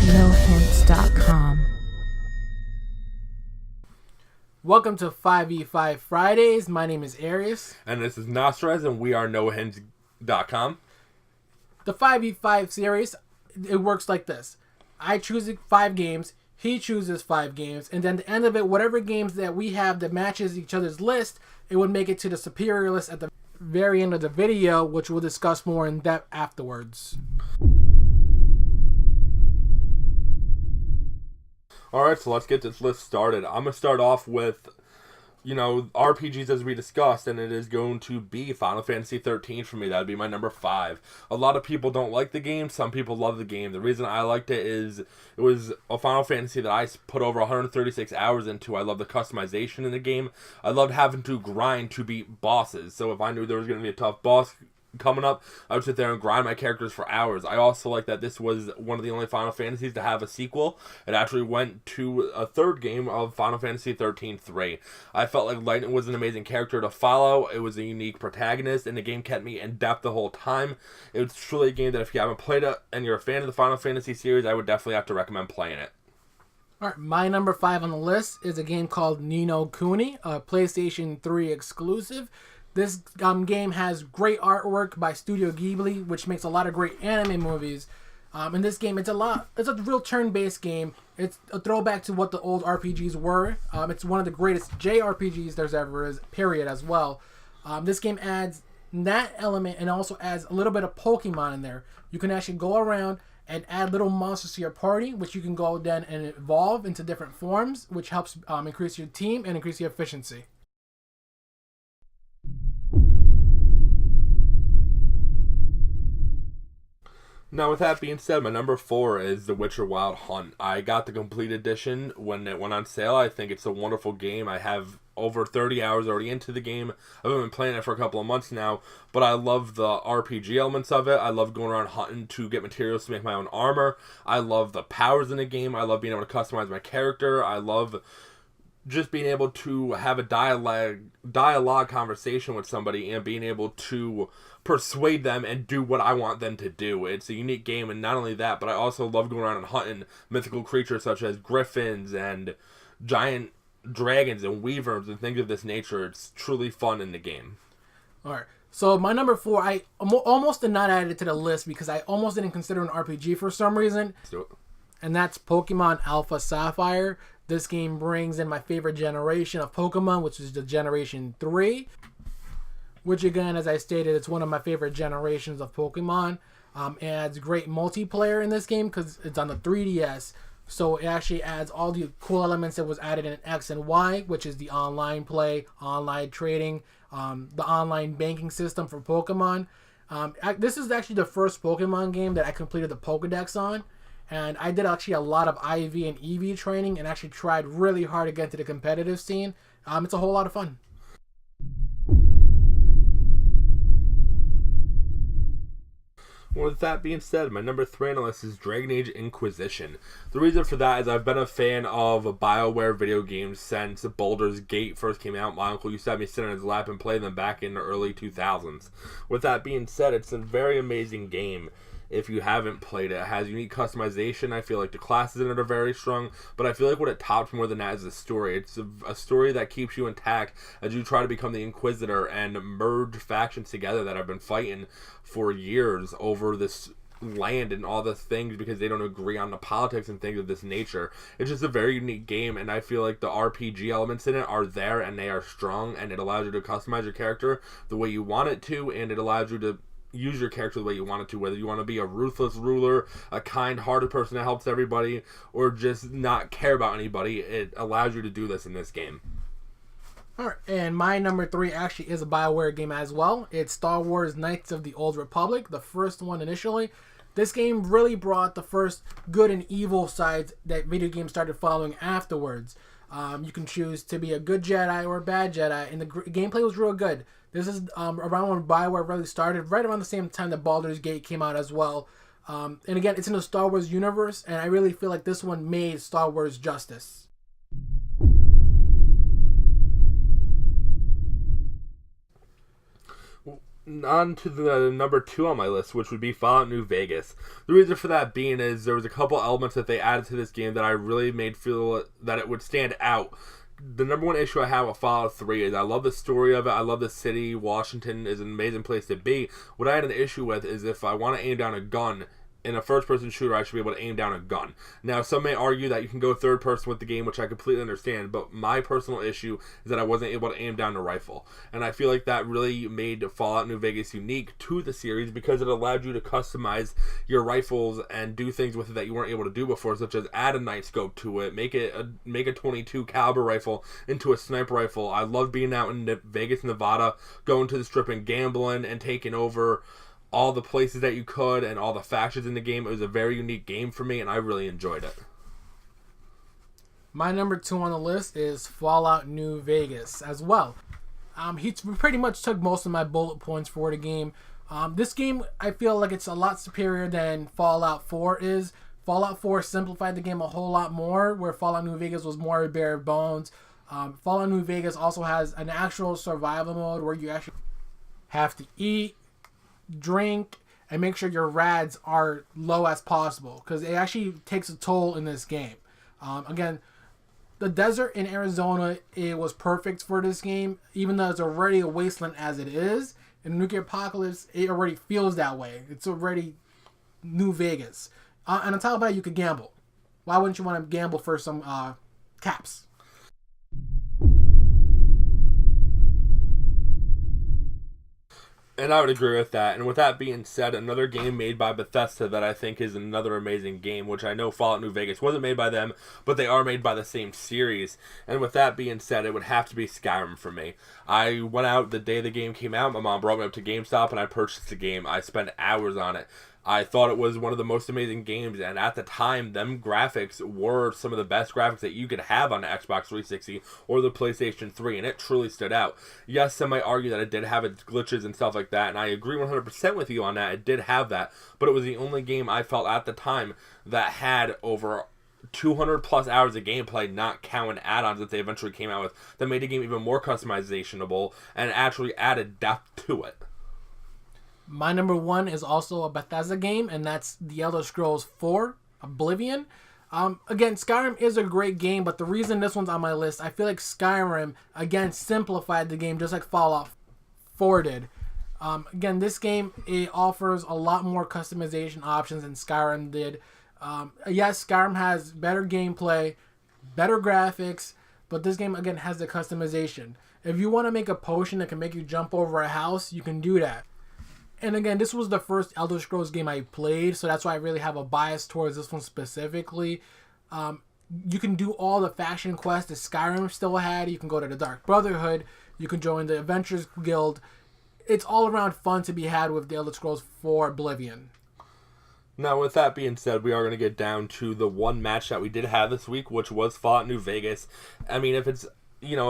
nohints.com. Welcome to 5v5 Fridays. My name is Aris. And this is Nosres, and we are nohints.com. The 5v5 series, it works like this. I choose 5 games, he chooses 5 games, and then at the end of it, whatever games that we have that matches each other's list, it would make it to the superior list at the very end of the video, which we'll discuss more in depth afterwards. Alright, so let's get this list started. I'm going to start off with, RPGs as we discussed, and it is going to be Final Fantasy 13 for me. That would be my number 5. A lot of people don't like the game. Some people love the game. The reason I liked it is it was a Final Fantasy that I put over 136 hours into. I love the customization in the game. I loved having to grind to beat bosses. So if I knew there was going to be a tough boss coming up, I would sit there and grind my characters for hours. I also like that this was one of the only Final Fantasies to have a sequel. It actually went to a third game of Final Fantasy 13-3. I felt like Lightning was an amazing character to follow. It was a unique protagonist, and the game kept me in depth the whole time. It was truly a game that if you haven't played it and you're a fan of the Final Fantasy series, I would definitely have to recommend playing it. Alright, my number 5 on the list is a game called Ni no Kuni, a PlayStation 3 exclusive. This game has great artwork by Studio Ghibli, which makes a lot of great anime movies. In this game, it's a real turn-based game. It's a throwback to what the old RPGs were. It's one of the greatest JRPGs there's ever is, period, as well. This game adds that element and also adds a little bit of Pokemon in there. You can actually go around and add little monsters to your party, which you can go then and evolve into different forms, which helps increase your team and increase your efficiency. Now, with that being said, my number 4 is The Witcher Wild Hunt. I got the complete edition when it went on sale. I think it's a wonderful game. I have over 30 hours already into the game. I've been playing it for a couple of months now, but I love the RPG elements of it. I love going around hunting to get materials to make my own armor. I love the powers in the game. I love being able to customize my character. I love just being able to have a dialogue conversation with somebody and being able to persuade them and do what I want them to do. It's a unique game, and not only that, but I also love going around and hunting mythical creatures such as griffins and giant dragons and weavers and things of this nature. It's truly fun in the game. Alright, so my number 4, I almost did not add it to the list because I almost didn't consider an RPG for some reason. Let's do it. And that's Pokemon Alpha Sapphire. This game brings in my favorite generation of Pokemon, which is the Generation 3. Which again, as I stated, it's one of my favorite generations of Pokemon. It adds great multiplayer in this game because it's on the 3DS. So it actually adds all the cool elements that was added in X and Y, which is the online play, online trading, the online banking system for Pokemon. This is actually the first Pokemon game that I completed the Pokedex on. And I did actually a lot of IV and EV training and actually tried really hard to get into the competitive scene. It's a whole lot of fun. Well, with that being said, my number 3 on the list is Dragon Age Inquisition. The reason for that is I've been a fan of BioWare video games since Baldur's Gate first came out. My uncle used to have me sit on his lap and play them back in the early 2000s. With that being said, it's a very amazing game. If you haven't played it, it has unique customization. I feel like the classes in it are very strong, but I feel like what it tops more than that is the story. It's a story that keeps you intact as you try to become the Inquisitor and merge factions together that have been fighting for years over this land and all the things because they don't agree on the politics and things of this nature. It's just a very unique game, and I feel like the RPG elements in it are there and they are strong, and it allows you to customize your character the way you want it to, and it allows you to use your character the way you want it to, whether you want to be a ruthless ruler, a kind-hearted person that helps everybody, or just not care about anybody. It allows you to do this in this game. Alright, and my number 3 actually is a BioWare game as well. It's Star Wars Knights of the Old Republic, the first one initially. This game really brought the first good and evil sides that video games started following afterwards. You can choose to be a good Jedi or a bad Jedi, and the gameplay was real good. This is around when BioWare really started, right around the same time that Baldur's Gate came out as well. And again, it's in the Star Wars universe, and I really feel like this one made Star Wars justice. on to the number 2 on my list, which would be Fallout New Vegas. The reason for that being is there was a couple elements that they added to this game that I really made feel that it would stand out. The number one issue I have with Fallout 3 is I love the story of it. I love the city. Washington is an amazing place to be. What I had an issue with is if I want to aim down a gun in a first-person shooter, I should be able to aim down a gun. Now, some may argue that you can go third-person with the game, which I completely understand, but my personal issue is that I wasn't able to aim down a rifle. And I feel like that really made Fallout New Vegas unique to the series because it allowed you to customize your rifles and do things with it that you weren't able to do before, such as add a night scope to it, make a 22 caliber rifle into a sniper rifle. I love being out in Vegas, Nevada, going to the strip and gambling and taking over all the places that you could and all the factions in the game. It was a very unique game for me, and I really enjoyed it. My number 2 on the list is Fallout New Vegas as well. He pretty much took most of my bullet points for the game. This game, I feel like it's a lot superior than Fallout 4 is. Fallout 4 simplified the game a whole lot more, where Fallout New Vegas was more bare bones. Fallout New Vegas also has an actual survival mode where you actually have to eat, drink, and make sure your rads are low as possible, because it actually takes a toll in this game. Again, the desert in Arizona, it was perfect for this game, even though it's already a wasteland as it is. In Nuclear Apocalypse, it already feels that way. It's already New Vegas. And on top of that, you could gamble. Why wouldn't you want to gamble for some caps? And I would agree with that. And with that being said, another game made by Bethesda that I think is another amazing game, which I know Fallout New Vegas wasn't made by them, but they are made by the same series. And with that being said, it would have to be Skyrim for me. I went out the day the game came out. My mom brought me up to GameStop and I purchased the game. I spent hours on it. I thought it was one of the most amazing games, and at the time, them graphics were some of the best graphics that you could have on the Xbox 360 or the PlayStation 3, and it truly stood out. Yes, some might argue that it did have its glitches and stuff like that, and I agree 100% with you on that. It did have that, but it was the only game I felt at the time that had over 200 plus hours of gameplay, not counting add-ons that they eventually came out with, that made the game even more customizationable and actually added depth to it. My number 1 is also a Bethesda game, and that's The Elder Scrolls 4, Oblivion. Again, Skyrim is a great game, but the reason this one's on my list, I feel like Skyrim, again, simplified the game just like Fallout 4 did. Again, this game, it offers a lot more customization options than Skyrim did. Yes, Skyrim has better gameplay, better graphics, but this game, again, has the customization. If you want to make a potion that can make you jump over a house, you can do that. And again, this was the first Elder Scrolls game I played, so that's why I really have a bias towards this one specifically. You can do all the faction quests that Skyrim still had. You can go to the Dark Brotherhood. You can join the Adventurers Guild. It's all around fun to be had with the Elder Scrolls 4 Oblivion. Now, with that being said, we are going to get down to the one match that we did have this week, which was Fallout New Vegas. I mean, if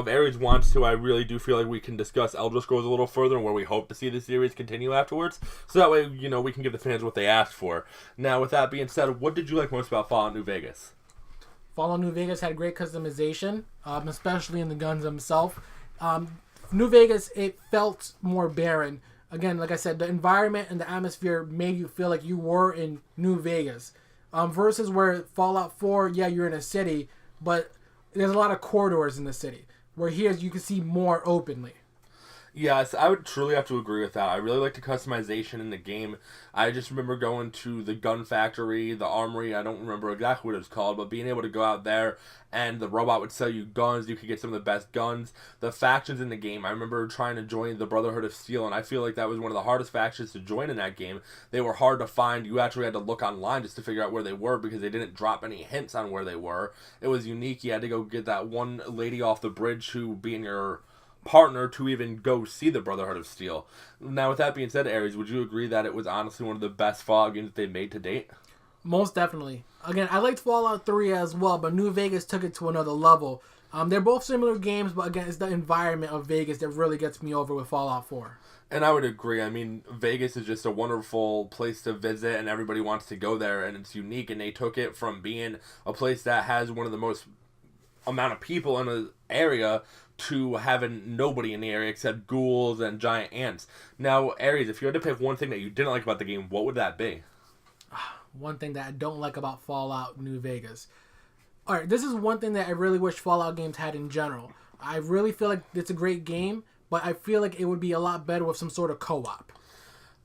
Aries wants to, I really do feel like we can discuss Elder Scrolls a little further and where we hope to see the series continue afterwards. So that way, we can give the fans what they asked for. Now, with that being said, what did you like most about Fallout New Vegas? Fallout New Vegas had great customization, especially in the guns themselves. New Vegas, it felt more barren. Again, like I said, the environment and the atmosphere made you feel like you were in New Vegas. Versus where Fallout 4, yeah, you're in a city, but there's a lot of corridors in the city, where here you can see more openly. Yes, I would truly have to agree with that. I really like the customization in the game. I just remember going to the gun factory, the armory, I don't remember exactly what it was called, but being able to go out there and the robot would sell you guns, you could get some of the best guns. The factions in the game, I remember trying to join the Brotherhood of Steel, and I feel like that was one of the hardest factions to join in that game. They were hard to find. You actually had to look online just to figure out where they were because they didn't drop any hints on where they were. It was unique. You had to go get that one lady off the bridge who, being your partner, to even go see the Brotherhood of Steel. Now, with that being said, Aries, would you agree that it was honestly one of the best Fallout games that they've made to date? Most definitely. Again, I liked Fallout 3 as well, but New Vegas took it to another level. They're both similar games, but again, it's the environment of Vegas that really gets me over with Fallout 4. And I would agree. I mean, Vegas is just a wonderful place to visit, and everybody wants to go there, and it's unique, and they took it from being a place that has one of the most amount of people in an area to having nobody in the area except ghouls and giant ants. Now, Aries, if you had to pick one thing that you didn't like about the game, what would that be? One thing that I don't like about Fallout New Vegas. Alright, this is one thing that I really wish Fallout games had in general. I really feel like it's a great game, but I feel like it would be a lot better with some sort of co-op.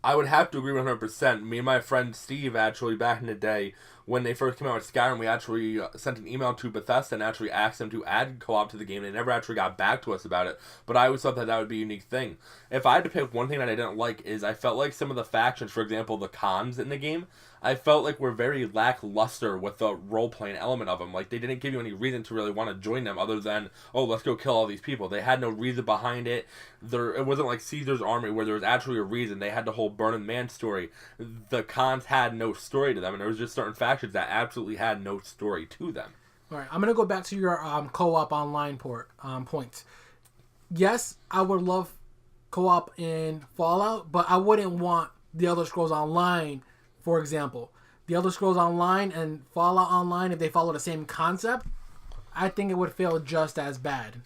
I would have to agree 100%. Me and my friend Steve, actually, back in the day, when they first came out with Skyrim, we actually sent an email to Bethesda and actually asked them to add co-op to the game. They never actually got back to us about it, but I always thought that that would be a unique thing. If I had to pick one thing that I didn't like is I felt like some of the factions, for example, the cons in the game, I felt like were very lackluster with the role-playing element of them. Like, they didn't give you any reason to really want to join them other than, oh, let's go kill all these people. They had no reason behind it. It wasn't like Caesar's army where there was actually a reason. They had the whole Burning Man story. The cons had no story to them, and there was just certain factions that absolutely had no story to them. All right, I'm going to go back to your co-op online point. Yes, I would love co-op in Fallout, but I wouldn't want The Elder Scrolls Online, for example. The Elder Scrolls Online and Fallout Online, if they follow the same concept, I think it would feel just as bad.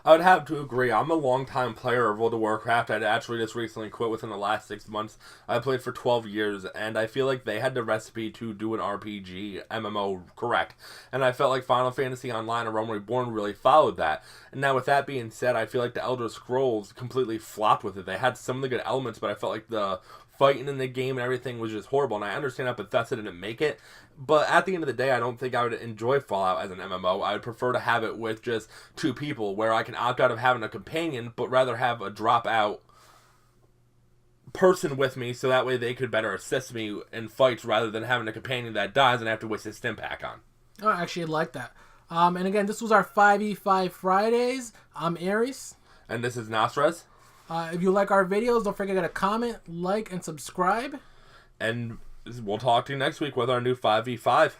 I would have to agree. I'm a long-time player of World of Warcraft. I actually just recently quit within the last 6 months. I played for 12 years, and I feel like they had the recipe to do an RPG MMO correct. And I felt like Final Fantasy Online and Realm Reborn really followed that. And now with that being said, I feel like the Elder Scrolls completely flopped with it. They had some of the good elements, but I felt like the fighting in the game and everything was just horrible. And I understand that Bethesda didn't make it, but at the end of the day, I don't think I would enjoy Fallout as an MMO. I would prefer to have it with just 2 people, where I can opt out of having a companion, but rather have a drop-out person with me, so that way they could better assist me in fights, rather than having a companion that dies and I have to waste his stim pack on. Oh, I actually like that. And again, this was our 5v5 Fridays. I'm Aries. And this is Nosres. If you like our videos, don't forget to comment, like, and subscribe. And we'll talk to you next week with our new 5v5.